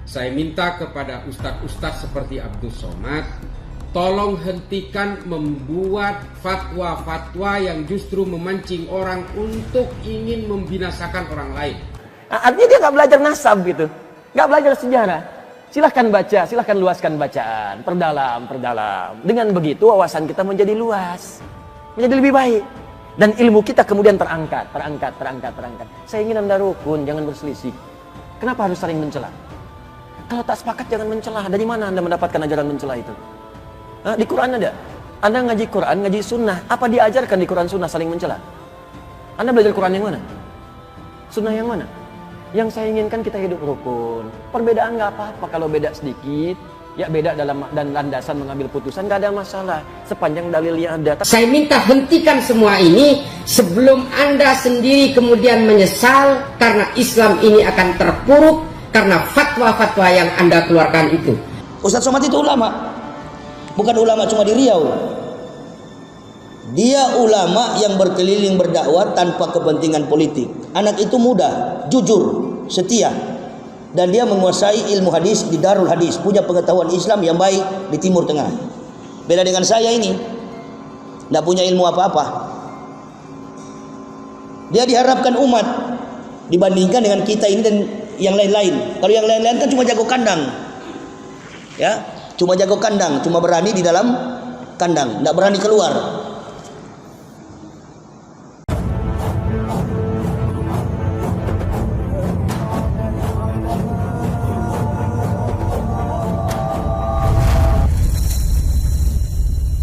Saya minta kepada ustadz-ustadz seperti Abdul Somad, tolong hentikan membuat fatwa-fatwa yang justru memancing orang untuk ingin membinasakan orang lain. Artinya dia nggak belajar nasab gitu, nggak belajar sejarah. Silahkan baca, silahkan luaskan bacaan, perdalam. Dengan begitu wawasan kita menjadi luas, menjadi lebih baik. Dan ilmu kita kemudian terangkat. Saya ingin Anda rukun, jangan berselisih. Kenapa harus saling mencela? Kalau tak sepakat jangan mencela. Dari mana Anda mendapatkan ajaran mencela itu? Di Quran ada. Anda ngaji Quran, ngaji sunnah. Apa diajarkan di Quran sunnah saling mencela? Anda belajar Quran yang mana? Sunnah yang mana? Yang saya inginkan kita hidup rukun. Perbedaan nggak apa-apa kalau beda sedikit. Ya beda dalam dan landasan mengambil putusan nggak ada masalah. Sepanjang dalilnya ada. Saya minta hentikan semua ini sebelum Anda sendiri kemudian menyesal karena Islam ini akan terpuruk karena fatwa-fatwa yang Anda keluarkan itu. Ustadz Somad itu ulama. Bukan ulama cuma di Riau. Dia ulama yang berkeliling berdakwah tanpa kepentingan politik. Anak itu muda, jujur, setia. Dan dia menguasai ilmu hadis di Darul Hadis, punya pengetahuan Islam yang baik di Timur Tengah. Beda dengan saya ini, tidak punya ilmu apa-apa. Dia diharapkan umat dibandingkan dengan kita ini dan yang lain-lain. Kalau yang lain-lain kan cuma jago kandang, ya, cuma jago kandang, cuma berani di dalam kandang, tidak berani keluar.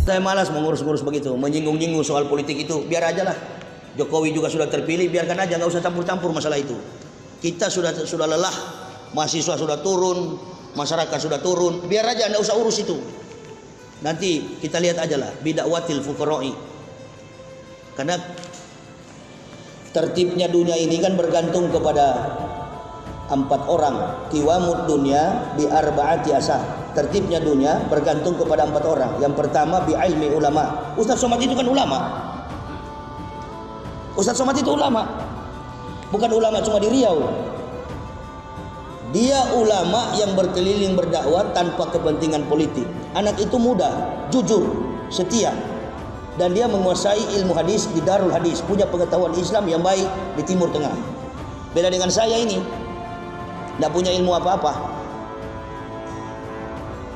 Saya malas mengurus-ngurus begitu, menyinggung-nyinggung soal politik itu. Biar aja lah. Jokowi juga sudah terpilih, biarkan aja, nggak usah campur-campur masalah itu. Kita sudah lelah, mahasiswa sudah turun, masyarakat sudah turun. Biar aja, nggak usah urus itu. Nanti kita lihat aja lah, bidakwatil fuqara'i. Karena tertibnya dunia ini kan bergantung kepada 4 orang. Qiwamud dunya bi arba'ati asah. Tertibnya dunia bergantung kepada 4 orang. Yang pertama bi ilmi ulama. Ustadz Somad itu kan ulama. Ustadz Somad itu ulama. Bukan ulama cuma di Riau. Dia ulama yang berkeliling berdakwah tanpa kepentingan politik. Anak itu muda, jujur, setia. Dan dia menguasai ilmu hadis di Darul Hadis, punya pengetahuan Islam yang baik di Timur Tengah. Beda dengan saya ini, tidak punya ilmu apa-apa.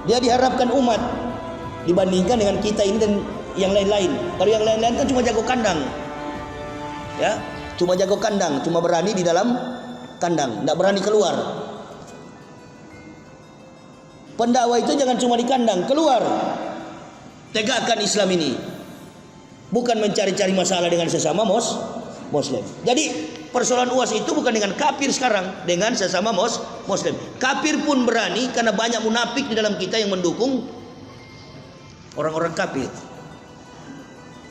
Dia diharapkan umat dibandingkan dengan kita ini dan yang lain-lain. Kalau yang lain-lain kan cuma jago kandang, ya, cuma jago kandang, cuma berani di dalam kandang, tidak berani keluar. Pendakwah itu jangan cuma di kandang, keluar, tegakkan Islam ini, bukan mencari-cari masalah dengan sesama Muslim. Jadi persoalan UAS itu bukan dengan kafir sekarang, dengan sesama Muslim. Kafir pun berani karena banyak munafik di dalam kita yang mendukung orang-orang kafir.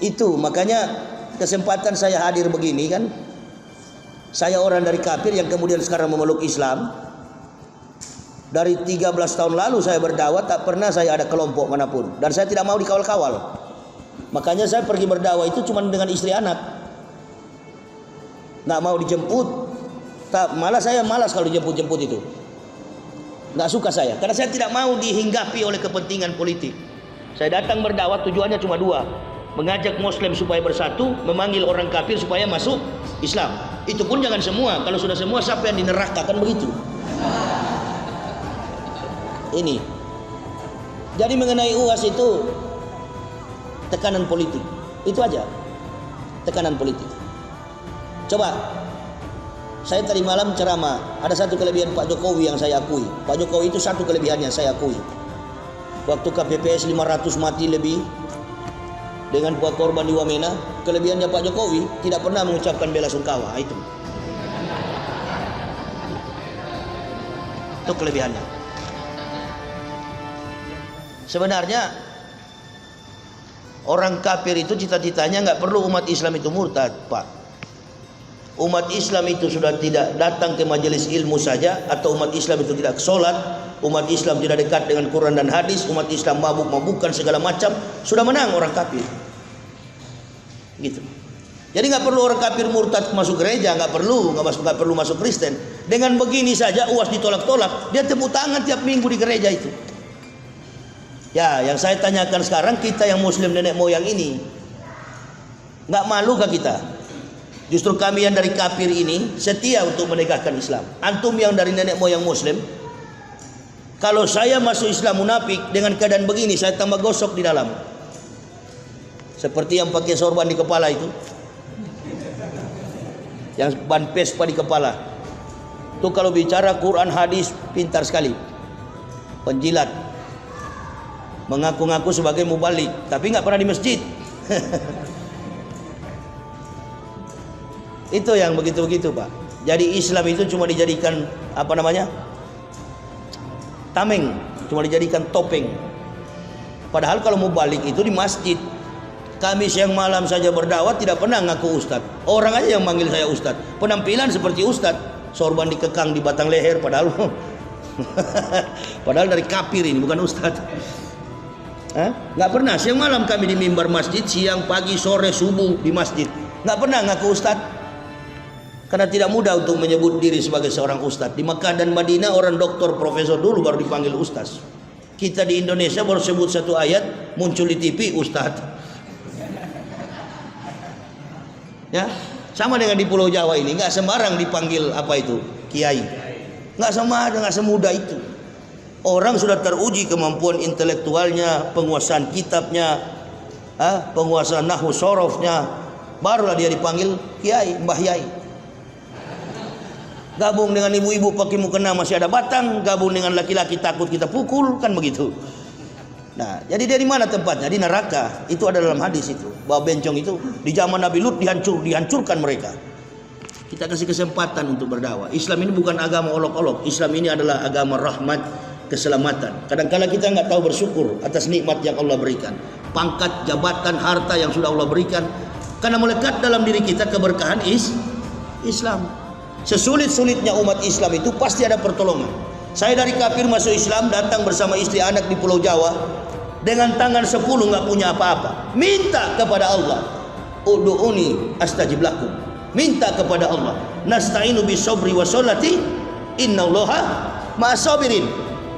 Itu makanya kesempatan saya hadir begini kan. Saya orang dari kafir yang kemudian sekarang memeluk Islam. Dari 13 tahun lalu saya berdakwah, tak pernah saya ada kelompok manapun. Dan saya tidak mau dikawal-kawal. Makanya saya pergi berdakwah itu cuma dengan istri anak. Nggak mau dijemput, malah saya malas kalau dijemput-jemput itu. Nggak suka saya, karena saya tidak mau dihinggapi oleh kepentingan politik. Saya datang berdakwah tujuannya cuma 2, mengajak Muslim supaya bersatu, memanggil orang kafir supaya masuk Islam. Itu pun jangan semua. Kalau sudah semua, siapa yang di neraka, kan begitu. Ini. Jadi mengenai UAS itu tekanan politik, itu aja, tekanan politik. Coba, saya tadi malam ceramah, ada satu kelebihan Pak Jokowi yang saya akui. Pak Jokowi itu satu kelebihannya saya akui. Waktu KPPS 500 mati lebih dengan buat korban di Wamena, kelebihannya Pak Jokowi tidak pernah mengucapkan bela sungkawa. Itu kelebihannya. Sebenarnya orang kafir itu cita-citanya nggak perlu umat Islam itu murtad, Pak. Umat Islam itu sudah tidak datang ke majelis ilmu saja, atau umat Islam itu tidak sholat, umat Islam tidak dekat dengan Quran dan hadis, umat Islam mabuk-mabukan segala macam, sudah menang orang kafir. Gitu. Jadi nggak perlu orang kafir murtad masuk gereja, nggak perlu masuk Kristen. Dengan begini saja UAS ditolak-tolak, dia tepuk tangan tiap minggu di gereja itu. Ya, yang saya tanyakan sekarang, kita yang muslim nenek moyang ini, nggak malukah kita? Justru kami yang dari kafir ini setia untuk menegakkan Islam. Antum yang dari nenek moyang muslim, kalau saya masuk Islam munafik dengan keadaan begini, saya tambah gosok di dalam. Seperti yang pakai sorban di kepala itu, yang ban Vespa di kepala. Itu kalau bicara Quran hadis pintar sekali, penjilat, mengaku-ngaku sebagai mubalik, tapi nggak pernah di masjid. Itu yang begitu-begitu, Pak. Jadi Islam itu cuma dijadikan apa namanya, tameng, cuma dijadikan topeng. Padahal kalau mubalik itu di masjid. Kami siang malam saja berdakwah tidak pernah ngaku ustad. Orang aja yang manggil saya ustad. Penampilan seperti ustad, sorban dikekang di batang leher, padahal padahal dari kafir ini, bukan ustad. Nggak pernah siang malam kami di mimbar masjid, siang, pagi, sore, subuh di masjid. Nggak pernah ngaku ustad. Karena tidak mudah untuk menyebut diri sebagai seorang ustad. Di Makkah dan Madinah orang doktor, profesor dulu baru dipanggil ustaz. Kita di Indonesia baru sebut satu ayat, muncul di TV ustad. Ya, sama dengan di Pulau Jawa ini, nggak sembarang dipanggil apa itu, kiai. Nggak sama, nggak semudah itu. Orang sudah teruji kemampuan intelektualnya, penguasaan kitabnya, penguasaan nahwu sorofnya, barulah dia dipanggil kiai, mbah yai. Gabung dengan ibu-ibu pakai mukena masih ada batang, gabung dengan laki-laki takut kita pukul, kan begitu. Nah, jadi dari mana tempatnya? Di neraka. Itu ada dalam hadis itu. Bahwa bencong itu di zaman Nabi Lut dihancurkan mereka. Kita kasih kesempatan untuk berdakwah. Islam ini bukan agama olok-olok. Islam ini adalah agama rahmat, keselamatan. Kadang-kadang kita nggak tahu bersyukur atas nikmat yang Allah berikan. Pangkat, jabatan, harta yang sudah Allah berikan. Karena melekat dalam diri kita keberkahan Islam. Sesulit-sulitnya umat Islam itu pasti ada pertolongan. Saya dari kafir masuk Islam, datang bersama istri anak di Pulau Jawa, dengan tangan 10 nggak punya apa-apa, minta kepada Allah, ud'uni astajib lakum, minta kepada Allah, nasta'inu bisobri wa sholati, innallaha ma'asabirin.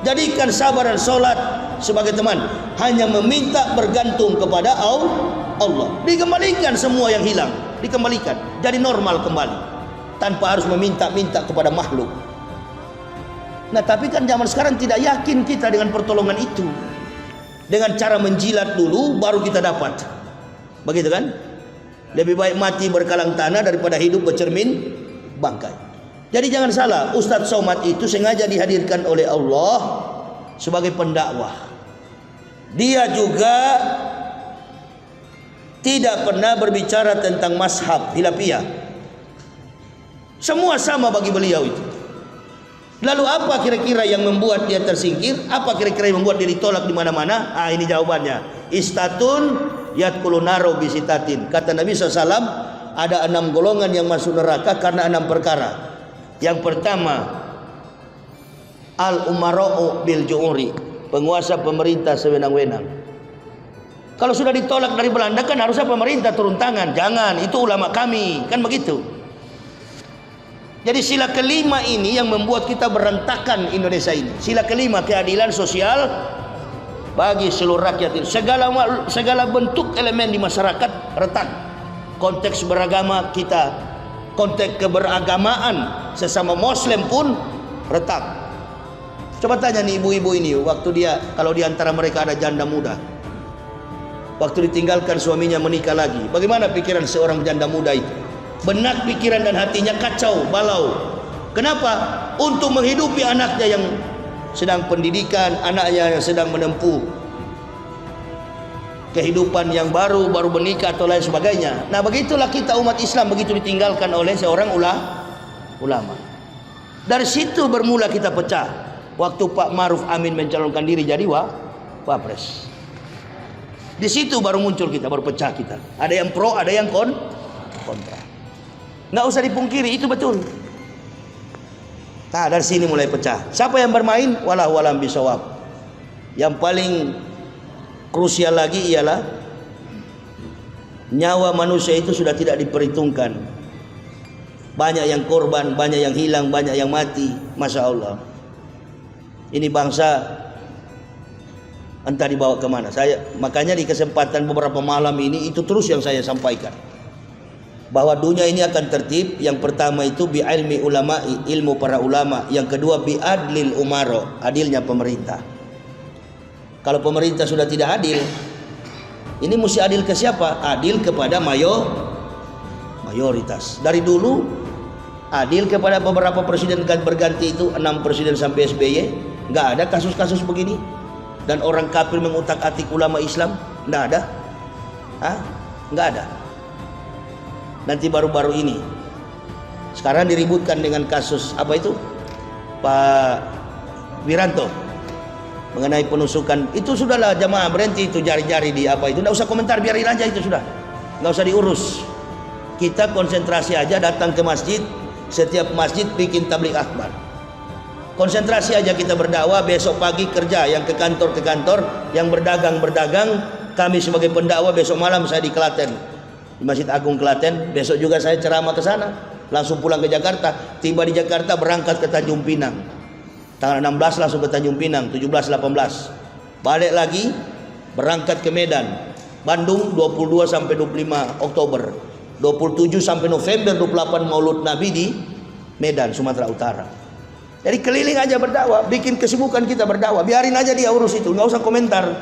Jadikan sabar dan sholat sebagai teman, hanya meminta bergantung kepada Allah, dikembalikan semua yang hilang, dikembalikan jadi normal kembali, tanpa harus meminta-minta kepada makhluk. Nah, tapi kan zaman sekarang tidak yakin kita dengan pertolongan itu. Dengan cara menjilat dulu baru kita dapat. Begitu kan? Lebih baik mati berkalang tanah daripada hidup bercermin bangkai. Jadi jangan salah, Ustadz Somad itu sengaja dihadirkan oleh Allah sebagai pendakwah. Dia juga tidak pernah berbicara tentang mazhab hilafiyah. Semua sama bagi beliau itu. Lalu apa kira-kira yang membuat dia tersingkir? Apa kira-kira yang membuat dia ditolak di mana-mana? Ini jawabannya. Istatun yadkhulun naro bisitatin. Kata Nabi SAW, ada 6 golongan yang masuk neraka karena 6 perkara. Yang pertama, al-umara'u bil ju'uri, penguasa pemerintah sewenang-wenang. Kalau sudah ditolak dari Belanda kan harusnya pemerintah turun tangan. Jangan, itu ulama kami, kan begitu. Jadi sila kelima ini yang membuat kita berantakan Indonesia ini. Sila kelima, keadilan sosial bagi seluruh rakyat ini. Segala bentuk elemen di masyarakat retak. Konteks beragama kita, konteks keberagamaan sesama Muslim pun retak. Coba tanya nih ibu-ibu ini, waktu kalau di antara mereka ada janda muda, waktu ditinggalkan suaminya menikah lagi, bagaimana pikiran seorang janda muda itu? Benak, pikiran dan hatinya kacau balau. Kenapa? Untuk menghidupi anaknya yang sedang pendidikan, anaknya yang sedang menempuh kehidupan yang baru menikah atau lain sebagainya. Nah, begitulah kita umat Islam begitu ditinggalkan oleh seorang ulama. Dari situ bermula kita pecah. Waktu Pak Ma'ruf Amin mencalonkan diri jadi wapres. Di situ baru muncul kita, baru pecah kita. Ada yang pro, ada yang kontra. Nggak usah dipungkiri, itu betul. Nah, dari sini mulai pecah. Siapa yang bermain? Wallahu a'lam bishawab. Yang paling krusial lagi ialah nyawa manusia itu sudah tidak diperhitungkan. Banyak yang korban, banyak yang hilang, banyak yang mati. Masya Allah. Ini bangsa entah dibawa kemana. Makanya di kesempatan beberapa malam ini itu terus yang saya sampaikan, bahwa dunia ini akan tertib. Yang pertama itu bi ilmi ulama, ilmu para ulama. Yang kedua bi adlil umaro, adilnya pemerintah. Kalau pemerintah sudah tidak adil, ini mesti adil ke siapa? Adil kepada mayoritas. Dari dulu adil kepada beberapa presiden berganti itu, 6 presiden sampai SBY, nggak ada kasus-kasus begini. Dan orang kafir mengutak-atik ulama Islam, nggak ada. Nggak ada. Nanti baru-baru ini sekarang diributkan dengan kasus apa itu Pak Wiranto mengenai penusukan. Itu sudahlah, jamaah berhenti itu jari-jari di apa itu, nggak usah komentar, biarin aja itu, sudah nggak usah diurus. Kita konsentrasi aja, datang ke masjid, setiap masjid bikin tabligh akbar, konsentrasi aja kita berdakwah. Besok pagi kerja, yang ke kantor, yang berdagang. Kami sebagai pendakwah besok malam saya di Klaten, di Masjid Agung Klaten. Besok juga saya ceramah ke sana, langsung pulang ke Jakarta. Tiba di Jakarta, berangkat ke Tanjung Pinang. Tanggal 16 langsung ke Tanjung Pinang, 17-18. Balik lagi, berangkat ke Medan, Bandung 22 sampai 25 Oktober. 27 sampai November 28 Maulud Nabi di Medan, Sumatera Utara. Jadi keliling aja berdakwah, bikin kesibukan kita berdakwah. Biarin aja dia urus itu, nggak usah komentar.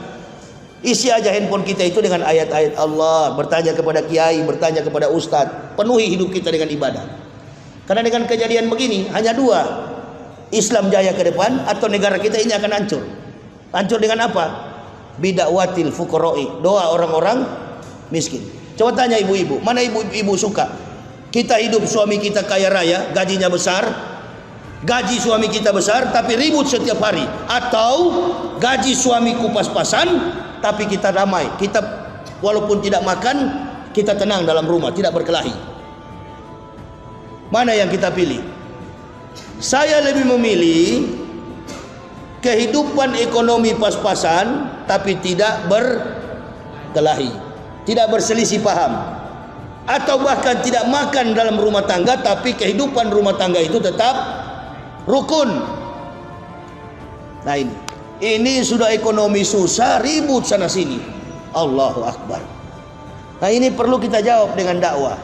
Isi aja handphone kita itu dengan ayat-ayat Allah, bertanya kepada kiai, bertanya kepada ustadz. Penuhi hidup kita dengan ibadah. Karena dengan kejadian begini hanya dua, Islam jaya ke depan atau negara kita ini akan hancur. Hancur dengan apa? Bidakwatil fuqara'i, doa orang-orang miskin. Coba tanya ibu-ibu, mana ibu-ibu suka kita hidup, suami kita kaya raya, gajinya besar, gaji suami kita besar tapi ribut setiap hari, atau gaji suamiku pas-pasan tapi kita damai, kita walaupun tidak makan kita tenang dalam rumah, tidak berkelahi? Mana yang kita pilih? Saya lebih memilih kehidupan ekonomi pas-pasan tapi tidak berkelahi, tidak berselisih paham, atau bahkan tidak makan dalam rumah tangga tapi kehidupan rumah tangga itu tetap rukun. Nah ini sudah ekonomi susah, ribut sana sini. Allahu Akbar. Nah ini perlu kita jawab dengan dakwah.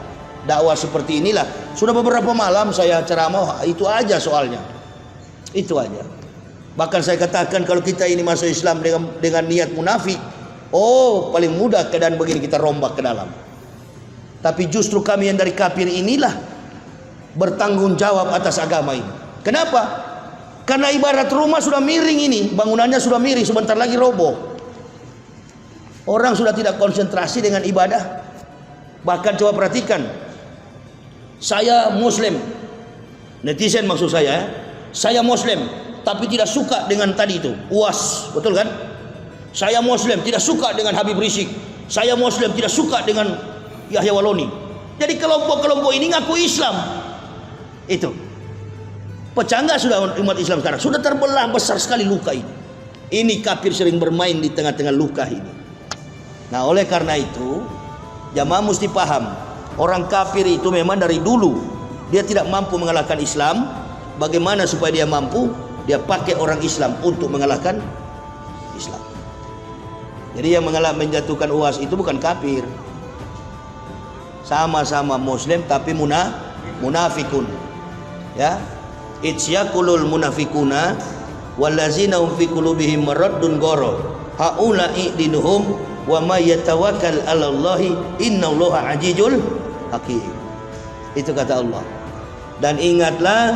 Dakwah seperti inilah. Sudah beberapa malam saya ceramah, itu aja soalnya. Itu aja. Bahkan saya katakan kalau kita ini masuk Islam dengan niat munafik, oh paling mudah keadaan begini kita rombak ke dalam. Tapi justru kami yang dari kafir inilah bertanggung jawab atas agama ini. Kenapa? Karena ibarat rumah sudah miring ini, bangunannya sudah miring, sebentar lagi roboh. Orang sudah tidak konsentrasi dengan ibadah. Bahkan coba perhatikan, saya Muslim, netizen maksud saya Muslim, tapi tidak suka dengan tadi itu, UAS, betul kan? Saya Muslim, tidak suka dengan Habib Rizik. Saya Muslim, tidak suka dengan Yahya Waloni. Jadi kelompok-kelompok ini ngaku Islam. Itu pecah nggak sudah umat Islam sekarang? Sudah terbelah besar sekali luka ini. Ini kafir sering bermain di tengah-tengah luka ini. Nah oleh karena itu jamaah mesti paham, orang kafir itu memang dari dulu dia tidak mampu mengalahkan Islam. Bagaimana supaya dia mampu? Dia pakai orang Islam untuk mengalahkan Islam. Jadi yang menjatuhkan UAS itu bukan kafir, sama-sama Muslim tapi munafikun. Ya, itsyakulul munafikuna wallazina hum fi qulubihim maradun ghara haula'i dinuhum wa may yatawakkal 'alallahi innallaha 'azizul hakim. Itu kata Allah. Dan ingatlah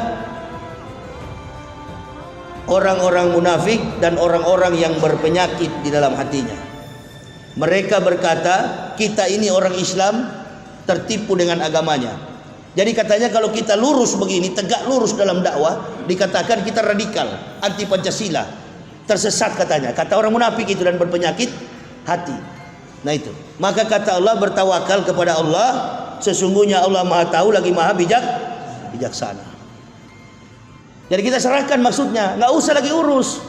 orang-orang munafik dan orang-orang yang berpenyakit di dalam hatinya. Mereka berkata, kita ini orang Islam tertipu dengan agamanya. Jadi katanya kalau kita lurus begini, tegak lurus dalam dakwah, dikatakan kita radikal, anti Pancasila, tersesat katanya. Kata orang munafik itu dan berpenyakit hati. Nah itu. Maka kata Allah, bertawakal kepada Allah, sesungguhnya Allah Maha tahu lagi Maha bijaksana. Jadi kita serahkan maksudnya, nggak usah lagi urus,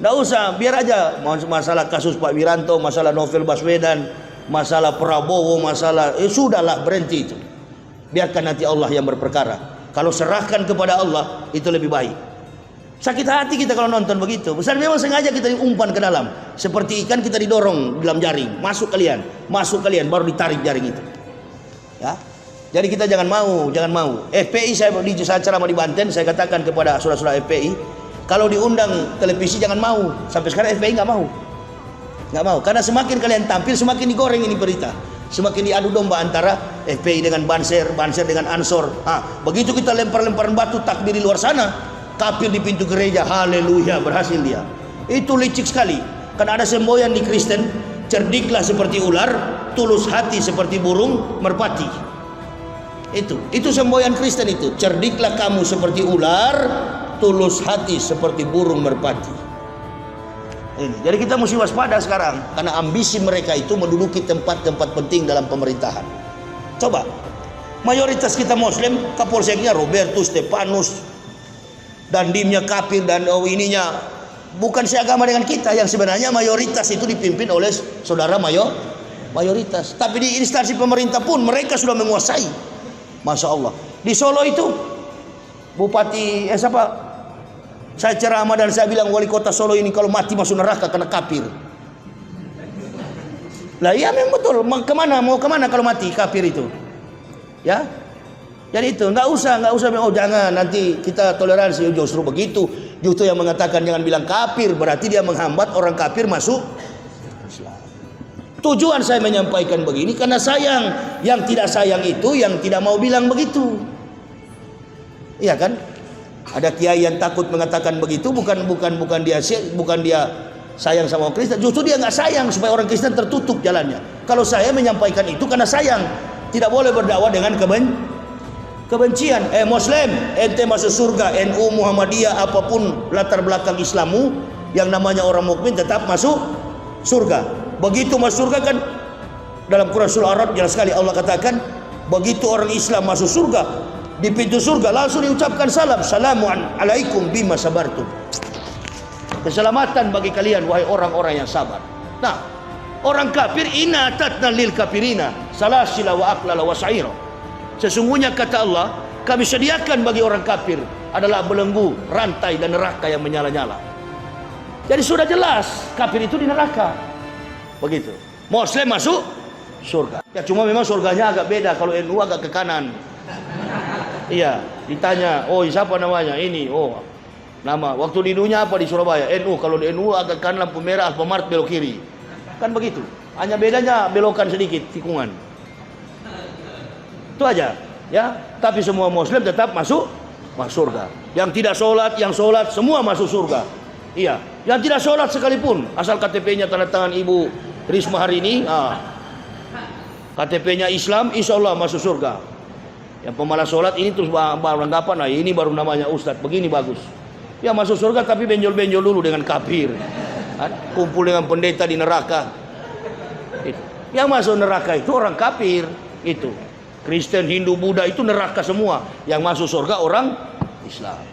nggak usah, biar aja masalah kasus Pak Wiranto, masalah Novel Baswedan, masalah Prabowo, masalah sudahlah berhenti itu. Biarkan nanti Allah yang berperkara. Kalau serahkan kepada Allah, itu lebih baik. Sakit hati kita kalau nonton begitu. Besar memang sengaja kita diumpan ke dalam. Seperti ikan kita didorong dalam jaring. Masuk kalian, baru ditarik jaring itu. Ya. Jadi kita jangan mau. FPI saya di acara di Banten, saya katakan kepada saudara-saudara FPI, kalau diundang televisi jangan mau. Sampai sekarang FPI nggak mau. Karena semakin kalian tampil, semakin digoreng ini berita. Semakin diadu domba antara FPI dengan Banser dengan Ansor. Begitu kita lempar-lemparan batu takbir di luar sana, kafir di pintu gereja, haleluya, berhasil dia. Itu licik sekali. Karena ada semboyan di Kristen, cerdiklah seperti ular, tulus hati seperti burung merpati. Itu semboyan Kristen itu. Cerdiklah kamu seperti ular, tulus hati seperti burung merpati. Jadi kita mesti waspada sekarang, karena ambisi mereka itu menduduki tempat-tempat penting dalam pemerintahan. Coba, mayoritas kita Muslim, kapolseknya Roberto Stefanus, dan dimnya kafir, dan ininya bukan seagama dengan kita. Yang sebenarnya mayoritas itu dipimpin oleh saudara mayoritas. Tapi di instansi pemerintah pun mereka sudah menguasai. Masya Allah. Di Solo itu Bupati saya ceramah dan saya bilang wali kota Solo ini kalau mati masuk neraka karena kafir. Lah iya memang betul. Mau kemana kalau mati kafir itu? Ya. Jadi itu nggak usah jangan nanti kita toleransi, justru begitu. Justru yang mengatakan jangan bilang kafir berarti dia menghambat orang kafir masuk Islam. Tujuan saya menyampaikan begini karena sayang. Yang tidak sayang itu yang tidak mau bilang begitu. Iya kan? Ada kiai yang takut mengatakan begitu, bukan dia sayang sama orang Kristen, justru dia nggak sayang supaya orang Kristen tertutup jalannya. Kalau saya menyampaikan itu karena sayang, tidak boleh berdakwah dengan kebencian. Muslim, ente masuk surga. NU, Muhammadiyah, apapun latar belakang Islammu, yang namanya orang mukmin tetap masuk surga. Begitu masuk surga kan dalam Quran surah Arab jelas sekali Allah katakan, begitu orang Islam masuk surga, di pintu surga langsung diucapkan salam, Assalamualaikum bima sabartum. Keselamatan bagi kalian wahai orang-orang yang sabar. Nah, orang kafir inna atatna lil kafirina salasila wa aqlala wa sa'ira. Sesungguhnya kata Allah, kami sediakan bagi orang kafir adalah belenggu, rantai dan neraka yang menyala-nyala. Jadi sudah jelas kafir itu di neraka. Begitu. Muslim masuk surga. Ya cuma memang surganya agak beda, kalau NU agak ke kanan. Iya, ditanya, oh siapa namanya? Ini, oh nama. Waktu di dunia apa di Surabaya? NU. Kalau di NU agak kanan lampu merah, Alfamart belok kiri. Kan begitu. Hanya bedanya belokan sedikit tikungan. Itu aja, ya. Tapi semua Muslim tetap masuk surga. Yang tidak sholat, yang sholat semua masuk surga. Iya. Yang tidak sholat sekalipun, asal KTP-nya tanda tangan Ibu Risma hari ini, KTP-nya Islam, insya Allah masuk surga. Yang pemalas sholat ini terus beranggapan, nah ini baru namanya Ustadz, begini bagus. Ya masuk surga tapi benjol-benjol dulu dengan kafir. Kumpul dengan pendeta di neraka. Yang masuk neraka itu orang kafir. Itu Kristen, Hindu, Buddha itu neraka semua. Yang masuk surga orang Islam.